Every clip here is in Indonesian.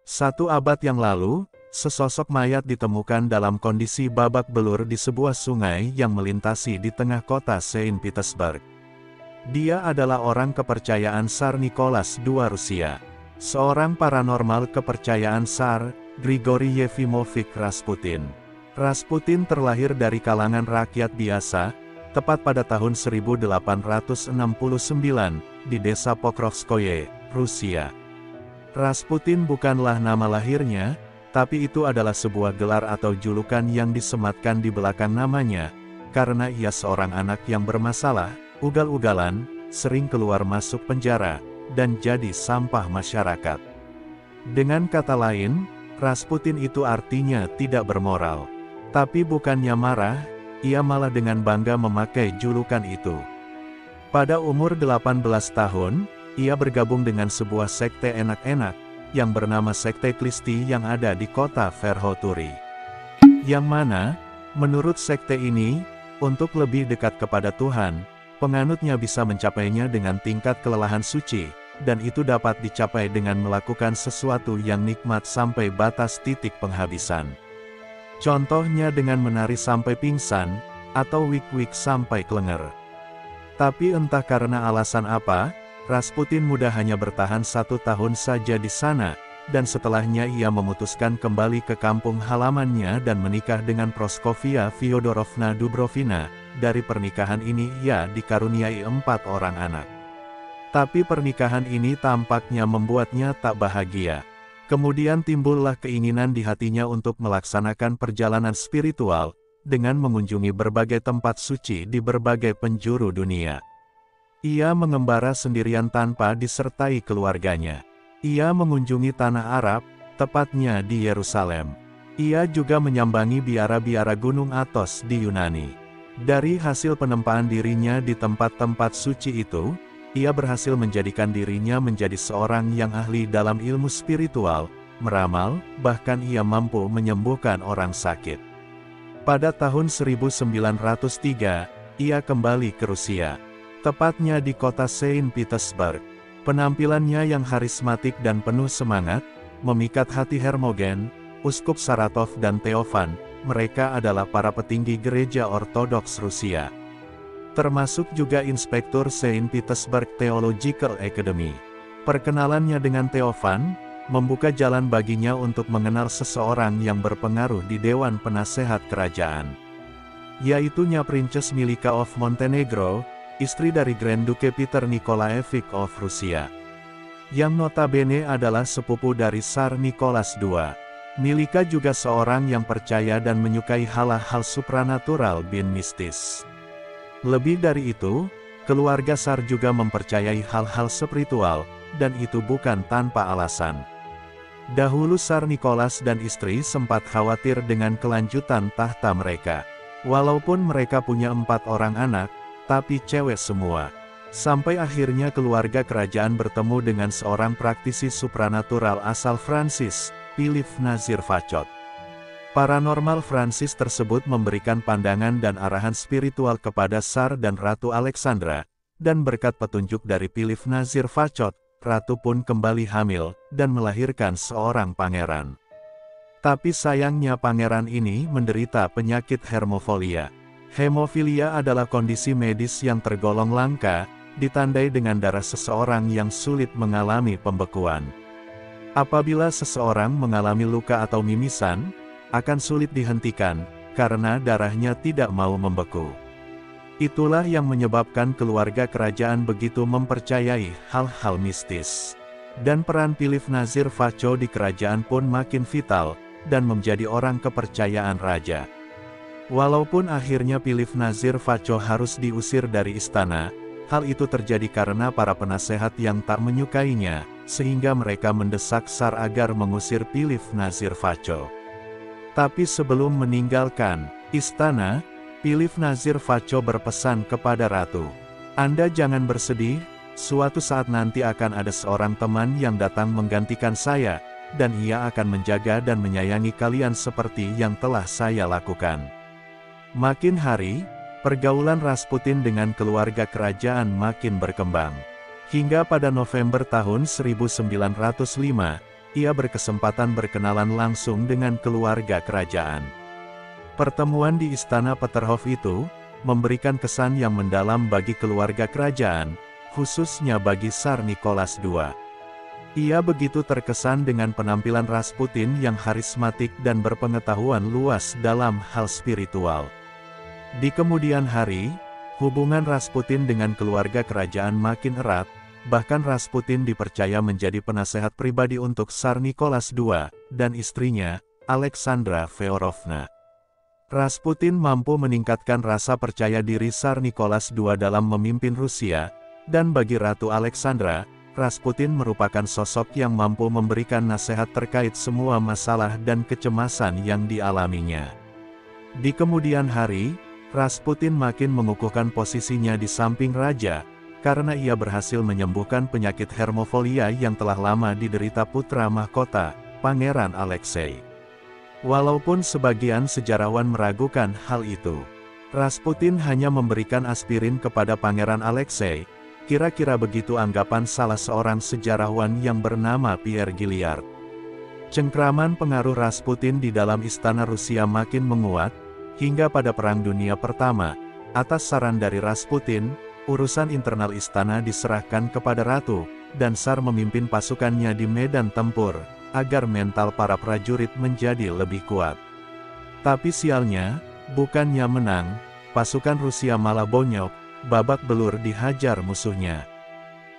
Satu abad yang lalu, sesosok mayat ditemukan dalam kondisi babak belur di sebuah sungai yang melintasi di tengah kota Saint Petersburg. Dia adalah orang kepercayaan Tsar Nicholas II Rusia. Seorang paranormal kepercayaan Tsar, Grigory Yefimovich Rasputin. Rasputin terlahir dari kalangan rakyat biasa, tepat pada tahun 1869, di desa Pokrovskoye, Rusia. Rasputin bukanlah nama lahirnya, tapi itu adalah sebuah gelar atau julukan yang disematkan di belakang namanya, karena ia seorang anak yang bermasalah, ugal-ugalan, sering keluar masuk penjara, dan jadi sampah masyarakat. Dengan kata lain, Rasputin itu artinya tidak bermoral. Tapi bukannya marah, ia malah dengan bangga memakai julukan itu. Pada umur 18 tahun, ia bergabung dengan sebuah sekte enak-enak, yang bernama Sekte Klisti yang ada di kota Verkhoturi. Yang mana, menurut sekte ini, untuk lebih dekat kepada Tuhan, penganutnya bisa mencapainya dengan tingkat kelelahan suci, dan itu dapat dicapai dengan melakukan sesuatu yang nikmat sampai batas titik penghabisan. Contohnya dengan menari sampai pingsan, atau wik-wik sampai klenger. Tapi entah karena alasan apa, Rasputin muda hanya bertahan 1 tahun saja di sana, dan setelahnya ia memutuskan kembali ke kampung halamannya dan menikah dengan Praskovia Fyodorovna Dubrovina. Dari pernikahan ini ia dikaruniai 4 orang anak. Tapi pernikahan ini tampaknya membuatnya tak bahagia. Kemudian timbullah keinginan di hatinya untuk melaksanakan perjalanan spiritual, dengan mengunjungi berbagai tempat suci di berbagai penjuru dunia. Ia mengembara sendirian tanpa disertai keluarganya. Ia mengunjungi tanah Arab, tepatnya di Yerusalem. Ia juga menyambangi biara-biara Gunung Athos di Yunani. Dari hasil penempaan dirinya di tempat-tempat suci itu, ia berhasil menjadikan dirinya menjadi seorang yang ahli dalam ilmu spiritual, meramal, bahkan ia mampu menyembuhkan orang sakit. Pada tahun 1903, ia kembali ke Rusia. Tepatnya di kota Saint Petersburg. Penampilannya yang harismatik dan penuh semangat, memikat hati Hermogen, Uskup Saratov dan Teofan. Mereka adalah para petinggi gereja Ortodoks Rusia. Termasuk juga Inspektur Saint Petersburg Theological Academy. Perkenalannya dengan Teofan, membuka jalan baginya untuk mengenal seseorang yang berpengaruh di Dewan Penasehat Kerajaan. Yaitu Nya Princess Milika of Montenegro, istri dari Grand Duke Peter Nikolaevich of Rusia, yang notabene adalah sepupu dari Tsar Nicholas II. Milika juga seorang yang percaya dan menyukai hal-hal supranatural bin mistis. Lebih dari itu, keluarga Tsar juga mempercayai hal-hal spiritual, dan itu bukan tanpa alasan. Dahulu Tsar Nicholas dan istri sempat khawatir dengan kelanjutan tahta mereka. Walaupun mereka punya 4 orang anak, tapi cewek semua. Sampai akhirnya keluarga kerajaan bertemu dengan seorang praktisi supranatural asal Prancis, Philip Nazir Fachot. Paranormal Prancis tersebut memberikan pandangan dan arahan spiritual kepada Tsar dan Ratu Alexandra, dan berkat petunjuk dari Philip Nazir Fachot, Ratu pun kembali hamil, dan melahirkan seorang pangeran. Tapi sayangnya pangeran ini menderita penyakit hemofilia. Hemofilia adalah kondisi medis yang tergolong langka, ditandai dengan darah seseorang yang sulit mengalami pembekuan. Apabila seseorang mengalami luka atau mimisan, akan sulit dihentikan, karena darahnya tidak mau membeku. Itulah yang menyebabkan keluarga kerajaan begitu mempercayai hal-hal mistis. Dan peran Philip Nazir Fachot di kerajaan pun makin vital, dan menjadi orang kepercayaan raja. Walaupun akhirnya Philip Nazir Fachot harus diusir dari istana, hal itu terjadi karena para penasehat yang tak menyukainya, sehingga mereka mendesak Tsar agar mengusir Philip Nazir Fachot. Tapi sebelum meninggalkan istana, Philip Nazir Fachot berpesan kepada Ratu, "Anda jangan bersedih, suatu saat nanti akan ada seorang teman yang datang menggantikan saya, dan ia akan menjaga dan menyayangi kalian seperti yang telah saya lakukan." Makin hari, pergaulan Rasputin dengan keluarga kerajaan makin berkembang. Hingga pada November tahun 1905, ia berkesempatan berkenalan langsung dengan keluarga kerajaan. Pertemuan di Istana Peterhof itu memberikan kesan yang mendalam bagi keluarga kerajaan, khususnya bagi Tsar Nicholas II. Ia begitu terkesan dengan penampilan Rasputin yang karismatik dan berpengetahuan luas dalam hal spiritual. Di kemudian hari, hubungan Rasputin dengan keluarga kerajaan makin erat, bahkan Rasputin dipercaya menjadi penasehat pribadi untuk Tsar Nicholas II dan istrinya, Alexandra Feodorovna. Rasputin mampu meningkatkan rasa percaya diri Tsar Nicholas II dalam memimpin Rusia, dan bagi Ratu Alexandra, Rasputin merupakan sosok yang mampu memberikan nasihat terkait semua masalah dan kecemasan yang dialaminya. Di kemudian hari, Rasputin makin mengukuhkan posisinya di samping raja, karena ia berhasil menyembuhkan penyakit hemofilia yang telah lama diderita putra mahkota, Pangeran Alexei. Walaupun sebagian sejarawan meragukan hal itu, Rasputin hanya memberikan aspirin kepada Pangeran Alexei, kira-kira begitu anggapan salah seorang sejarawan yang bernama Pierre Gilliard. Cengkraman pengaruh Rasputin di dalam istana Rusia makin menguat, hingga pada Perang Dunia Pertama, atas saran dari Rasputin, urusan internal istana diserahkan kepada Ratu, dan Tsar memimpin pasukannya di medan tempur, agar mental para prajurit menjadi lebih kuat. Tapi sialnya, bukannya menang, pasukan Rusia malah bonyok, babak belur dihajar musuhnya.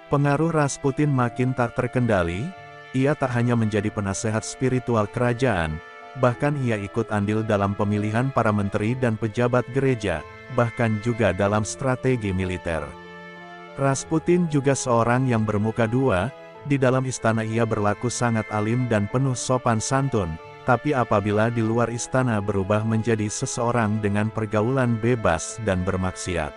Pengaruh Rasputin makin tak terkendali, ia tak hanya menjadi penasehat spiritual kerajaan, bahkan ia ikut andil dalam pemilihan para menteri dan pejabat gereja, bahkan juga dalam strategi militer. Rasputin juga seorang yang bermuka dua, di dalam istana ia berlaku sangat alim dan penuh sopan santun, tapi apabila di luar istana berubah menjadi seseorang dengan pergaulan bebas dan bermaksiat.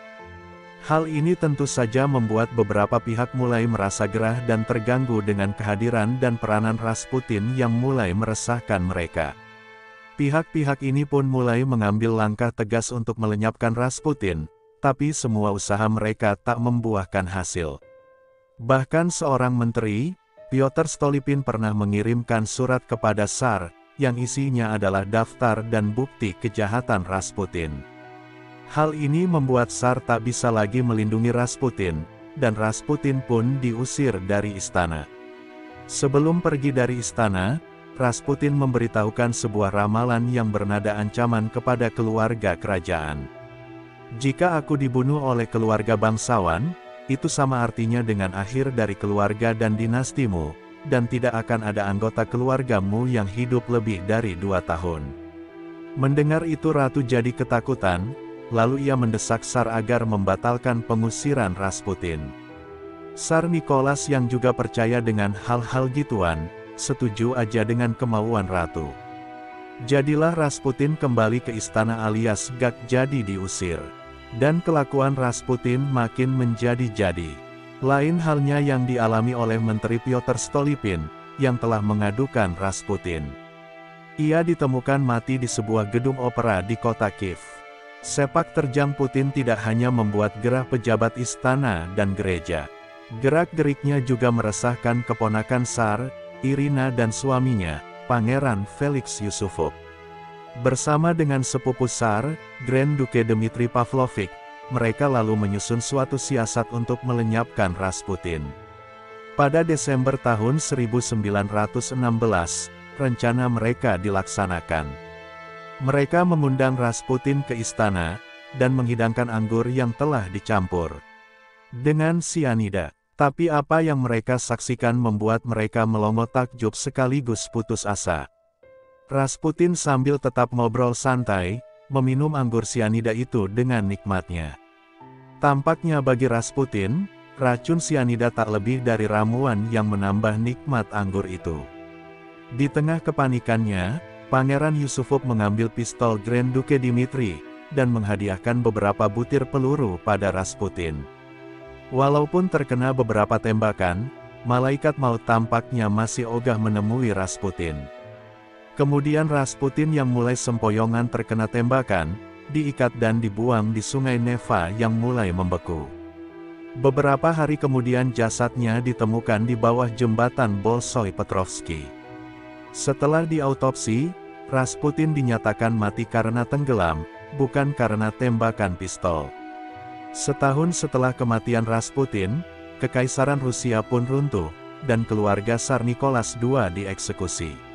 Hal ini tentu saja membuat beberapa pihak mulai merasa gerah dan terganggu dengan kehadiran dan peranan Rasputin yang mulai meresahkan mereka. Pihak-pihak ini pun mulai mengambil langkah tegas untuk melenyapkan Rasputin, tapi semua usaha mereka tak membuahkan hasil. Bahkan seorang menteri, Pyotr Stolypin pernah mengirimkan surat kepada Tsar, yang isinya adalah daftar dan bukti kejahatan Rasputin. Hal ini membuat Tsar tak bisa lagi melindungi Rasputin, dan Rasputin pun diusir dari istana. Sebelum pergi dari istana, Rasputin memberitahukan sebuah ramalan yang bernada ancaman kepada keluarga kerajaan. Jika aku dibunuh oleh keluarga bangsawan, itu sama artinya dengan akhir dari keluarga dan dinastimu, dan tidak akan ada anggota keluargamu yang hidup lebih dari 2 tahun. Mendengar itu Ratu jadi ketakutan, lalu ia mendesak Tsar agar membatalkan pengusiran Rasputin. Tsar Nicholas yang juga percaya dengan hal-hal gituan, setuju aja dengan kemauan Ratu. Jadilah Rasputin kembali ke istana alias gak jadi diusir. Dan kelakuan Rasputin makin menjadi-jadi. Lain halnya yang dialami oleh Menteri Pyotr Stolypin, yang telah mengadukan Rasputin. Ia ditemukan mati di sebuah gedung opera di kota Kiev. Sepak terjang Putin tidak hanya membuat gerah pejabat istana dan gereja. Gerak-geriknya juga meresahkan keponakan Tsar, Irina dan suaminya, Pangeran Felix Yusufov. Bersama dengan sepupu Tsar, Grand Duke Dmitri Pavlovich, mereka lalu menyusun suatu siasat untuk melenyapkan Rasputin. Pada Desember tahun 1916, rencana mereka dilaksanakan. Mereka mengundang Rasputin ke istana, dan menghidangkan anggur yang telah dicampur dengan sianida. Tapi apa yang mereka saksikan membuat mereka melongo takjub sekaligus putus asa. Rasputin sambil tetap ngobrol santai, meminum anggur sianida itu dengan nikmatnya. Tampaknya bagi Rasputin, racun sianida tak lebih dari ramuan yang menambah nikmat anggur itu. Di tengah kepanikannya, Pangeran Yusufov mengambil pistol Grand Duke Dmitri, dan menghadiahkan beberapa butir peluru pada Rasputin. Walaupun terkena beberapa tembakan, malaikat maut tampaknya masih ogah menemui Rasputin. Kemudian Rasputin yang mulai sempoyongan terkena tembakan, diikat dan dibuang di sungai Neva yang mulai membeku. Beberapa hari kemudian jasadnya ditemukan di bawah jembatan Bolshoi Petrovsky. Setelah diautopsi, Rasputin dinyatakan mati karena tenggelam, bukan karena tembakan pistol. Setahun setelah kematian Rasputin, Kekaisaran Rusia pun runtuh, dan keluarga Tsar Nicholas II dieksekusi.